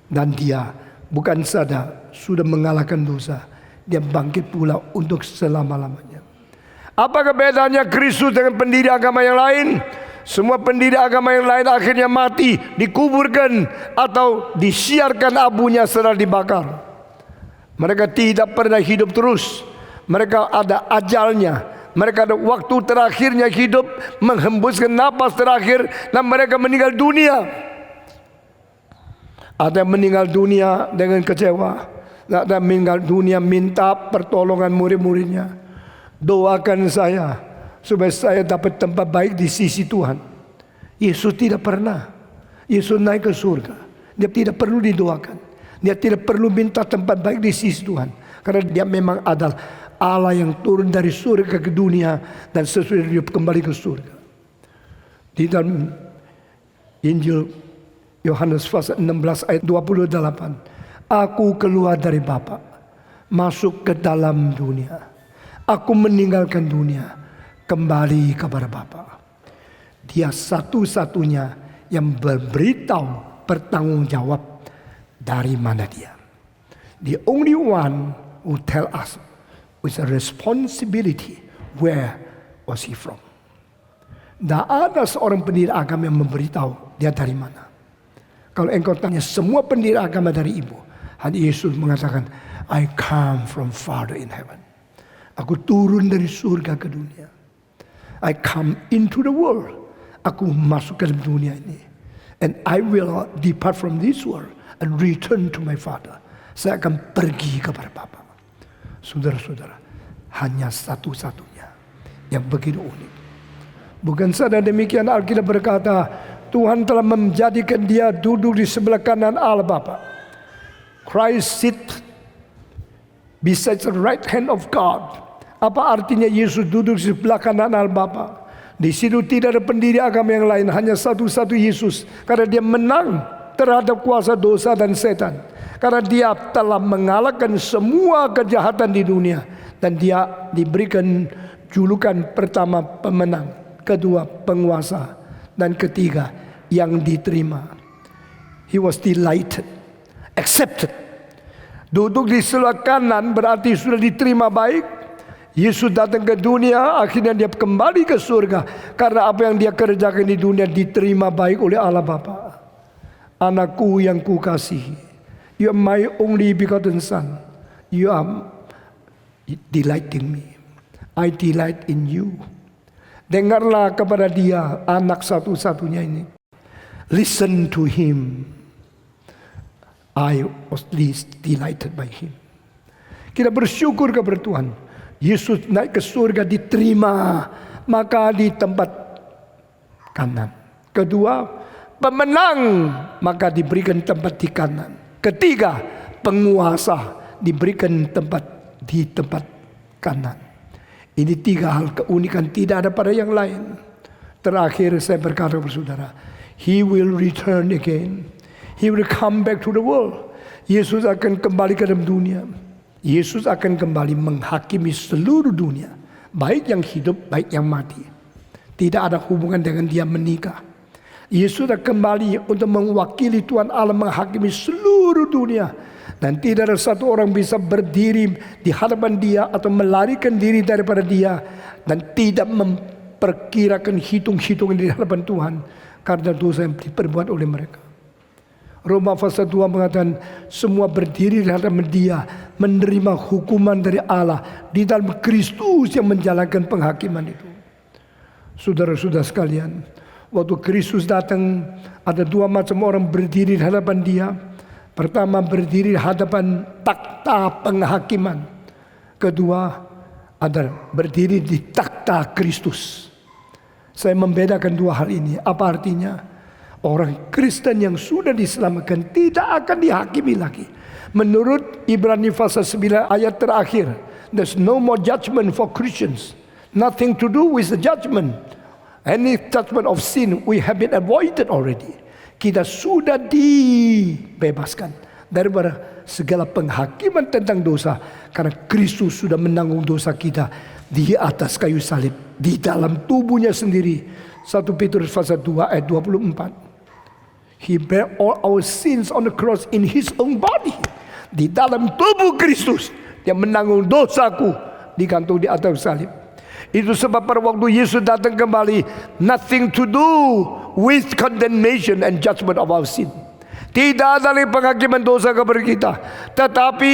dan dia bukan saja sudah mengalahkan dosa, dia bangkit pula untuk selama-lamanya. Apa bedanya Kristus dengan pendiri agama yang lain? Semua pendiri agama yang lain akhirnya mati, dikuburkan atau disiarkan abunya setelah dibakar. Mereka tidak pernah hidup terus. Mereka ada ajalnya. Mereka ada waktu terakhirnya hidup, menghembuskan napas terakhir, dan mereka meninggal dunia. Ada yang meninggal dunia dengan kecewa. Ada yang meninggal dunia minta pertolongan murid-muridnya. Doakan saya supaya saya dapat tempat baik di sisi Tuhan. Yesus tidak pernah. Yesus naik ke surga. Dia tidak perlu didoakan. Dia tidak perlu minta tempat baik di sisi Tuhan. Karena dia memang adalah Allah yang turun dari surga ke dunia, dan sesudah dia kembali ke surga. Di dalam Injil Yohanes pasal 16 ayat 28. Aku keluar dari Bapa, masuk ke dalam dunia. Aku meninggalkan dunia, kembali kepada Bapa. Dia satu-satunya yang berberitahu, bertanggung jawab dari mana dia. The only one who tell us with a responsibility where was he from. Tidak ada seorang pendiri agama yang memberitahu dia dari mana. Kalau engkau tanya semua pendiri agama dari ibu, hanya Yesus mengatakan, I come from Father in heaven. Aku turun dari surga ke dunia. I come into the world. Aku masuk ke dalam dunia ini. And I will depart from this world and return to my Father. Saya akan pergi kepada Bapa. Saudara-saudara, hanya satu-satunya yang begitu unik. Bukan saja demikian, Alkitab berkata, Tuhan telah menjadikan dia duduk di sebelah kanan Allah Bapa. Christ sit beside the right hand of God. Apa artinya Yesus duduk di sebelah kanan Allah Bapa? Di situ tidak ada pendiri agama yang lain, hanya satu-satu Yesus. Karena dia menang terhadap kuasa dosa dan setan. Karena dia telah mengalahkan semua kejahatan di dunia. Dan dia diberikan julukan pertama pemenang, kedua penguasa, dan ketiga yang diterima. He was delighted, accepted. Duduk di sebelah kanan berarti sudah diterima baik. Yesus datang ke dunia, akhirnya dia kembali ke surga. Karena apa yang dia kerjakan di dunia diterima baik oleh Allah Bapa. Anakku yang kukasihi, you are my only begotten son. You are delighting me. I delight in you. Dengarlah kepada dia, anak satu-satunya ini. Listen to him. I was least delighted by him. Kita bersyukur kepada Tuhan. Yesus naik ke surga, diterima, maka di tempat kanan. Kedua, pemenang, maka diberikan tempat di kanan. Ketiga, penguasa, diberikan tempat di tempat kanan. Ini tiga hal keunikan, tidak ada pada yang lain. Terakhir saya berkata kepada saudara, He will return again. He will come back to the world. Yesus akan kembali ke dalam dunia. Yesus akan kembali menghakimi seluruh dunia, baik yang hidup, baik yang mati. Tidak ada hubungan dengan dia menikah. Yesus akan kembali untuk mewakili Tuhan Allah menghakimi seluruh dunia. Dan tidak ada satu orang bisa berdiri di hadapan dia atau melarikan diri daripada dia. Dan tidak memperkirakan hitung-hitungan di hadapan Tuhan karena dosa yang diperbuat oleh mereka. Roma pasal 2 mengatakan semua berdiri di hadapan dia, menerima hukuman dari Allah di dalam Kristus yang menjalankan penghakiman itu. Saudara-saudara sekalian, waktu Kristus datang, ada dua macam orang berdiri di hadapan dia. Pertama, berdiri di hadapan takhta penghakiman. Kedua, adalah berdiri di takhta Kristus. Saya membedakan dua hal ini. Apa artinya? Orang Kristen yang sudah diselamatkan tidak akan dihakimi lagi. Menurut Ibrani pasal 9 ayat terakhir, there's no more judgment for Christians. Nothing to do with the judgment. Any judgment of sin we have been avoided already. Kita sudah dibebaskan daripada segala penghakiman tentang dosa, karena Kristus sudah menanggung dosa kita di atas kayu salib di dalam tubuhnya sendiri. 1 Petrus pasal 2 ayat 24. He bear all our sins on the cross in His own body. Di dalam tubuh Kristus Dia menanggung dosaku, digantung di atas salib. Itu sebab pada waktu Yesus datang kembali, nothing to do with condemnation and judgment of our sin. Tidak ada lagi penghakiman dosa kepada kita. Tetapi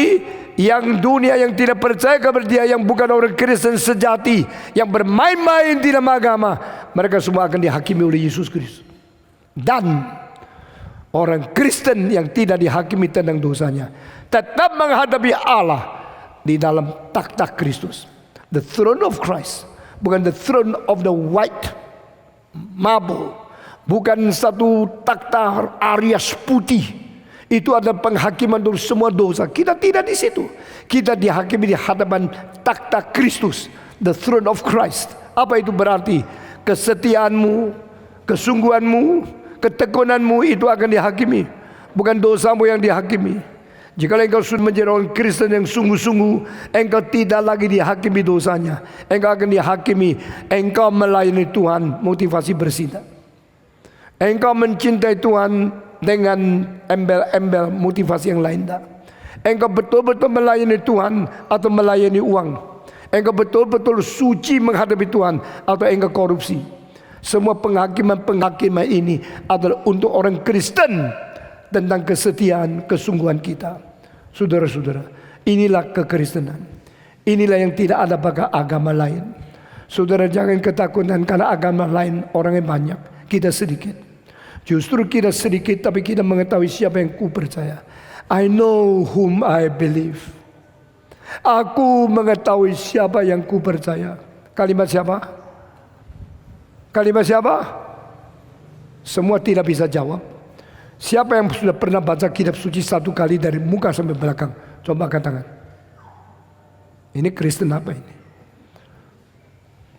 yang dunia yang tidak percaya kepada Dia, yang bukan orang Kristen sejati, yang bermain-main di dalam agama, mereka semua akan dihakimi oleh Yesus Kristus. Dan orang Kristen yang tidak dihakimi tentang dosanya tetap menghadapi Allah di dalam takhta Kristus. The throne of Christ, bukan the throne of the white marble, bukan satu takhta Arias putih. Itu adalah penghakiman untuk semua dosa. Kita tidak di situ. Kita dihakimi di hadapan takhta Kristus, the throne of Christ. Apa itu berarti? Kesetiaanmu, kesungguhanmu, ketekunanmu itu akan dihakimi, bukan dosamu yang dihakimi. Jika engkau sudah menjadi orang Kristen yang sungguh-sungguh, engkau tidak lagi dihakimi dosanya. Engkau akan dihakimi, engkau melayani Tuhan, motivasi bersinta. Engkau mencintai Tuhan dengan embel-embel motivasi yang lain tak. Engkau betul-betul melayani Tuhan atau melayani uang. Engkau betul-betul suci menghadapi Tuhan atau engkau korupsi. Semua penghakiman-penghakiman ini adalah untuk orang Kristen tentang kesetiaan, kesungguhan kita. Saudara-saudara, inilah kekristenan. Inilah yang tidak ada pada agama lain. Saudara, jangan ketakutan karena agama lain orangnya banyak, kita sedikit. Justru kita sedikit tapi kita mengetahui siapa yang ku percaya. I know whom I believe. Aku mengetahui siapa yang ku percaya. Kalimat siapa? Kalimat siapa? Semua tidak bisa jawab. Siapa yang sudah pernah baca kitab suci satu kali dari muka sampai belakang? Coba angkat tangan. Ini Kristen apa ini?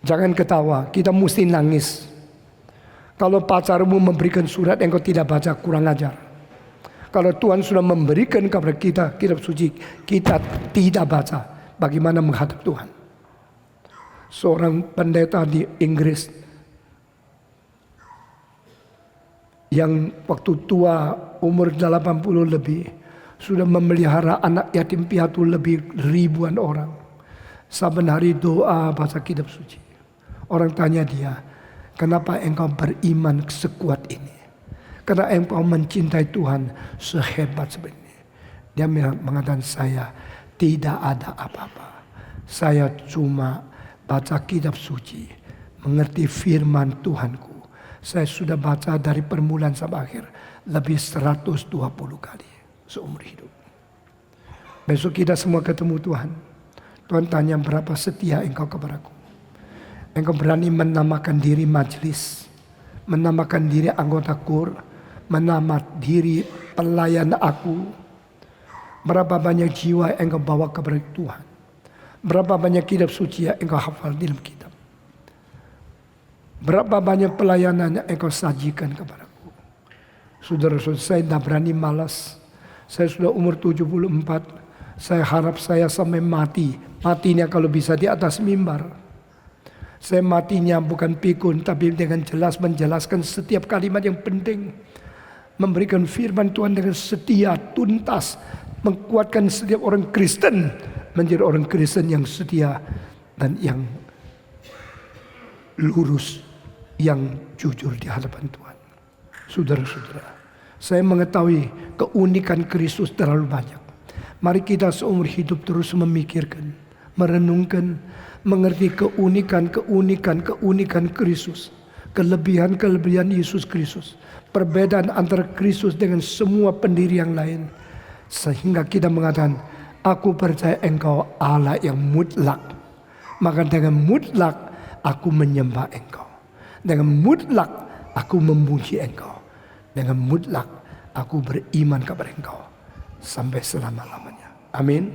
Jangan ketawa, kita mesti nangis. Kalau pacarmu memberikan surat engkau tidak baca, kurang ajar. Kalau Tuhan sudah memberikan kepada kita kitab suci, kita tidak baca, bagaimana menghadap Tuhan? Seorang pendeta di Inggris yang waktu tua umur 80 lebih sudah memelihara anak yatim piatu lebih ribuan orang. Saben hari doa baca kitab suci. Orang tanya dia, kenapa engkau beriman sekuat ini? Karena engkau mencintai Tuhan sehebat seperti ini. Dia mengatakan, saya tidak ada apa-apa. Saya cuma baca kitab suci, mengerti firman Tuhanku. Saya sudah baca dari permulaan sampai akhir lebih 120 kali seumur hidup. Besok kita semua ketemu Tuhan. Tuhan tanya, berapa setia engkau kepadaku? Engkau berani menamakan diri majelis, menamakan diri anggota kur, menamakan diri pelayan aku. Berapa banyak jiwa engkau bawa kepada Tuhan? Berapa banyak kitab suci yang engkau hafal di dalam kitab? Berapa banyak pelayanan yang engkau sajikan kepadaku? Saudara-saudara, saya tidak berani malas. Saya sudah umur 74. Saya harap saya sampai mati. Matinya kalau bisa di atas mimbar. Saya matinya bukan pikun, tapi dengan jelas menjelaskan setiap kalimat yang penting. Memberikan firman Tuhan dengan setia, tuntas. Menguatkan setiap orang Kristen menjadi orang Kristen yang setia dan yang lurus, yang jujur di hadapan Tuhan. Saudara-saudara, saya mengetahui keunikan Kristus terlalu banyak. Mari kita seumur hidup terus memikirkan, merenungkan, mengerti keunikan Kristus, kelebihan Yesus Kristus, perbedaan antara Kristus dengan semua pendiri yang lain. Sehingga kita mengatakan, aku percaya Engkau Allah yang mutlak. Maka dengan mutlak aku menyembah Engkau. Dengan mutlak aku memuji Engkau. Dengan mutlak aku beriman kepada Engkau sampai selama-lamanya. Amin.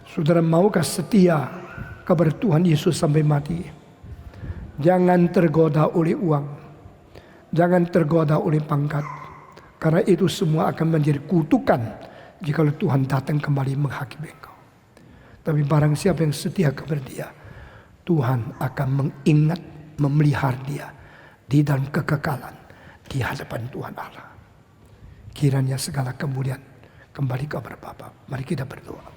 Saudara, maukah setia kepada Tuhan Yesus sampai mati? Jangan tergoda oleh uang. Jangan tergoda oleh pangkat. Karena itu semua akan menjadi kutukan jika Tuhan datang kembali menghakimi engkau. Tapi barang siapa yang setia kepada Dia, Tuhan akan mengingat, memelihara dia di dalam kekekalan di hadapan Tuhan Allah. Kiranya segala kemuliaan kembali kepada Bapa. Mari kita berdoa.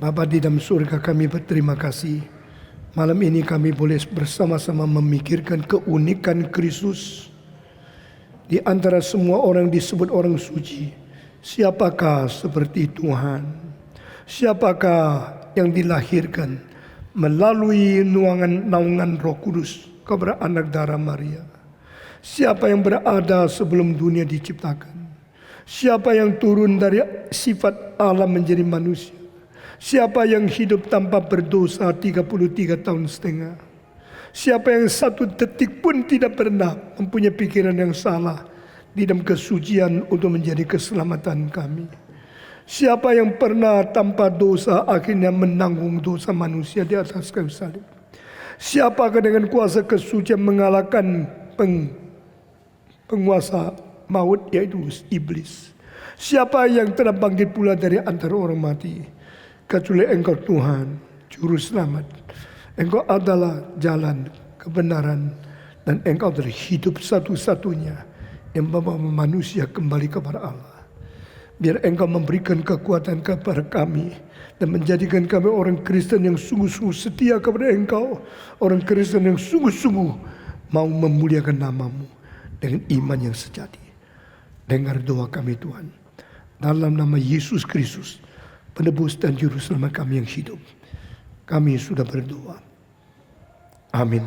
Bapa di dalam surga, kami berterima kasih. Malam ini kami boleh bersama-sama memikirkan keunikan Kristus. Di antara semua orang disebut orang suci, siapakah seperti Tuhan? Siapakah yang dilahirkan melalui naungan Roh Kudus kepada anak darah Maria? Siapa yang berada sebelum dunia diciptakan? Siapa yang turun dari sifat Allah menjadi manusia? Siapa yang hidup tanpa berdosa 33 tahun setengah? Siapa yang satu detik pun tidak pernah mempunyai pikiran yang salah di dalam kesucian untuk menjadi keselamatan kami? Siapa yang pernah tanpa dosa akhirnya menanggung dosa manusia di atas kayu salib? Siapakah dengan kuasa kesucian mengalahkan penguasa maut, yaitu iblis? Siapa yang telah bangkit pula dari antara orang mati? Kecuali Engkau Tuhan, Juru Selamat. Engkau adalah jalan, kebenaran, dan Engkau adalah hidup satu-satunya yang membawa manusia kembali kepada Allah. Biar Engkau memberikan kekuatan kepada kami dan menjadikan kami orang Kristen yang sungguh-sungguh setia kepada Engkau. Orang Kristen yang sungguh-sungguh mau memuliakan nama-Mu dengan iman yang sejati. Dengar doa kami Tuhan. Dalam nama Yesus Kristus, penebus dan juru selamat kami yang hidup, kami sudah berdoa. Amin.